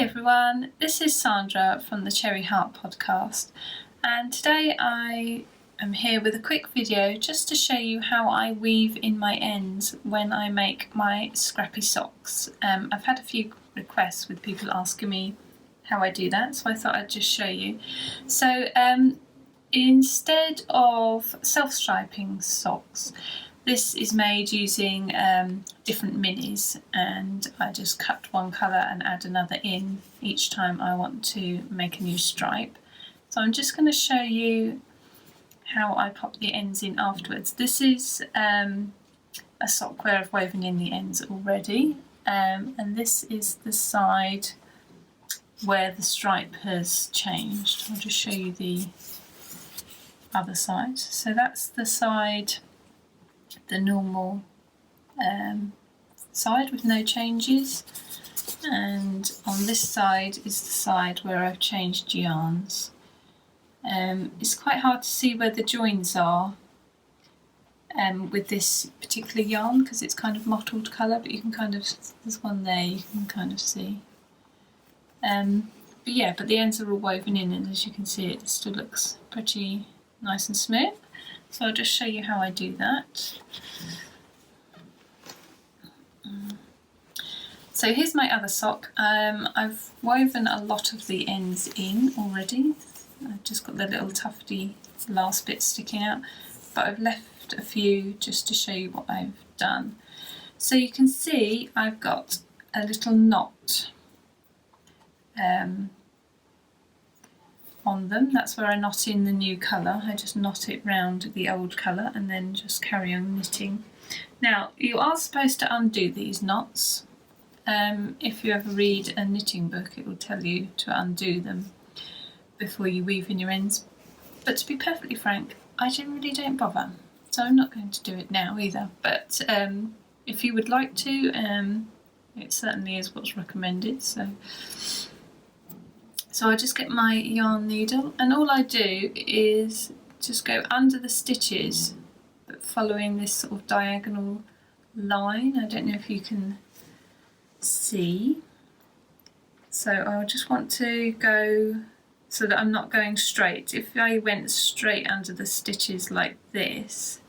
everyone, this is Sandra from the Cherry Heart podcast, and today I am here with a quick video just to show you how I weave in my ends when I make my scrappy socks. I've had a few requests with people asking me how I do that, so I thought I'd just show you. So instead of self-striping socks, this is made using different minis, and I just cut one colour and add another in each time I want to make a new stripe. So I'm just going to show you how I pop the ends in afterwards. This is a sock where I've woven in the ends already, and this is the side where the stripe has changed. I'll just show you the other side. So that's the side, the normal side with no changes, and on this side is the side where I've changed yarns. It's quite hard to see where the joins are with this particular yarn because it's kind of mottled colour, but you can kind of, there's one there you can kind of see. But the ends are all woven in, and as you can see it still looks pretty nice and smooth. So I'll just show you how I do that. So here's my other sock. I've woven a lot of the ends in already. I've just got the little tufty last bit sticking out, but I've left a few just to show you what I've done. So you can see I've got a little knot on them. That's where I knot in the new colour. I just knot it round the old colour and then just carry on knitting. Now you are supposed to undo these knots. If you ever read a knitting book, it will tell you to undo them before you weave in your ends, but to be perfectly frank, I generally don't bother, so I'm not going to do it now either. But if you would like to, it certainly is what's recommended. So I just get my yarn needle, and all I do is just go under the stitches, but following this sort of diagonal line. I don't know if you can see. So I'll just want to go so that I'm not going straight. If I went straight under the stitches like this,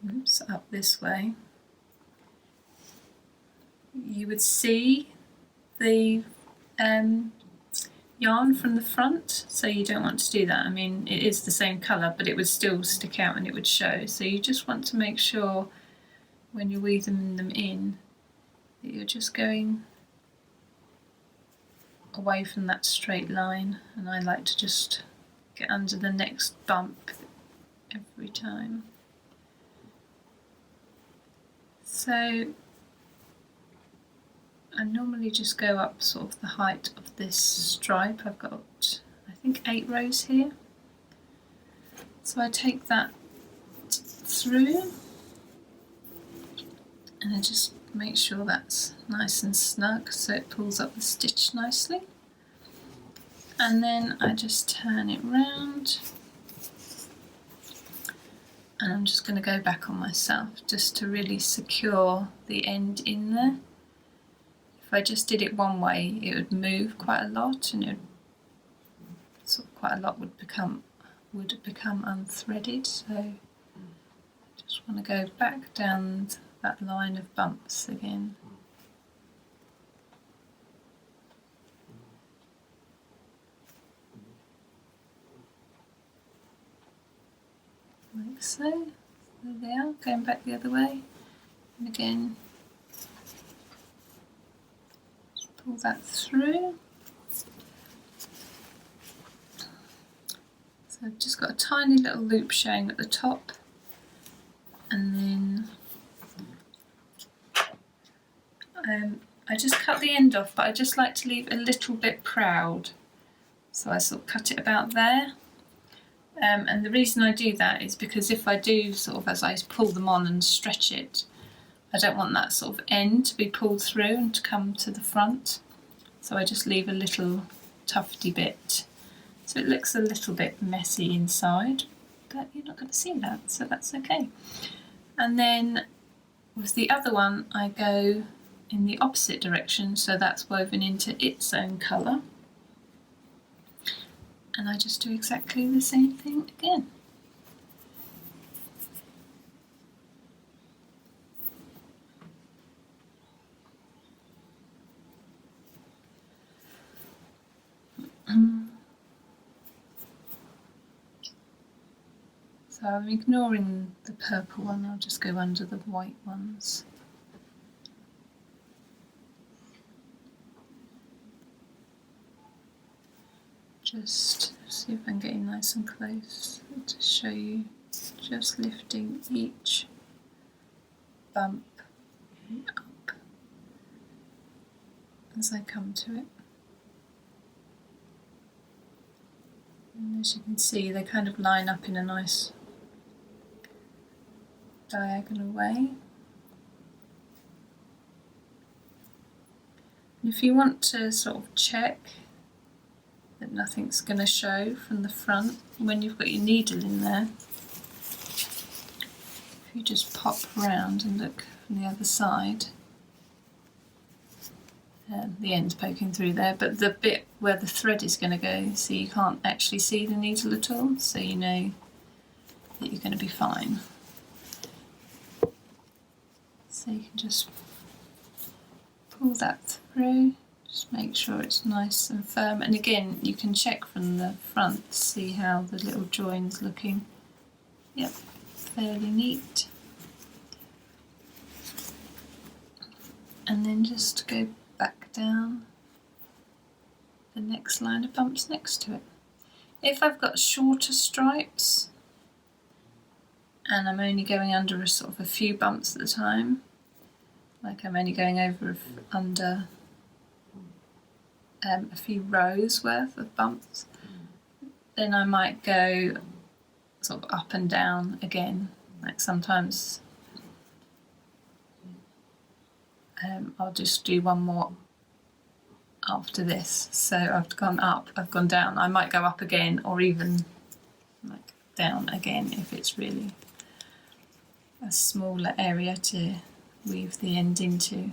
oops, up this way, you would see the yarn from the front, so you don't want to do that. I mean, it is the same colour, but it would still stick out and it would show. So you just want to make sure when you're weaving them in that you're just going away from that straight line, and I like to just get under the next bump every time. So I normally just go up sort of the height of this stripe. I've got, I think, 8 rows here. So I take that through and I just make sure that's nice and snug so it pulls up the stitch nicely. And then I just turn it round, and I'm just going to go back on myself just to really secure the end in there. If I just did it one way, it would move quite a lot, and quite a lot would become unthreaded. So I just want to go back down that line of bumps again. Like so. There they are, going back the other way, and again pull that through. So I've just got a tiny little loop showing at the top, and then I just cut the end off, but I just like to leave a little bit proud, so I sort of cut it about there. And the reason I do that is because if I do sort of, as I pull them on and stretch it, I don't want that sort of end to be pulled through and to come to the front. So I just leave a little tufty bit. So it looks a little bit messy inside, but you're not going to see that, so that's okay. And then with the other one, I go in the opposite direction, so that's woven into its own colour. And I just do exactly the same thing again. So I'm ignoring the purple one, I'll just go under the white ones. Just see if I'm getting nice and close to show you, just lifting each bump up as I come to it. And as you can see, they kind of line up in a nice diagonal way. And if you want to sort of check that nothing's going to show from the front, when you've got your needle in there, if you just pop round and look from the other side, the end's poking through there, but the bit where the thread is going to go, so you can't actually see the needle at all, so you know that you're going to be fine. So you can just pull that through, just make sure it's nice and firm, and again you can check from the front to see how the little join's looking. Yep, fairly neat. And then just go back down the next line of bumps next to it. If I've got shorter stripes and I'm only going under a sort of a few bumps at a time, like I'm only going over under a few rows worth of bumps, then I might go sort of up and down again. Like sometimes I'll just do one more after this. So I've gone up, I've gone down. I might go up again, or even like down again if it's really a smaller area to weave the end into.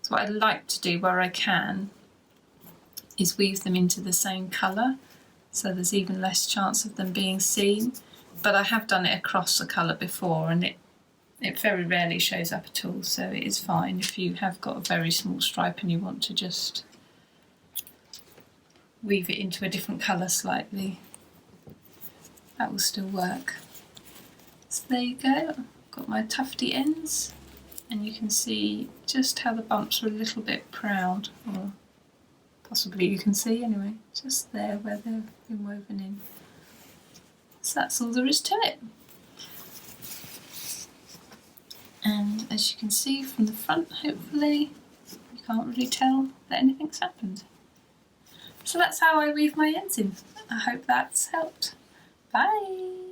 So what I like to do where I can is weave them into the same colour, so there's even less chance of them being seen. But I have done it across a colour before, and it very rarely shows up at all, so it is fine if you have got a very small stripe and you want to just weave it into a different colour slightly. That will still work. So there you go, I've got my tufty ends, and you can see just how the bumps are a little bit proud, or possibly you can see anyway, just there where they've been woven in. So that's all there is to it. And as you can see from the front, hopefully, you can't really tell that anything's happened. So that's how I weave my ends in. I hope that's helped. Bye!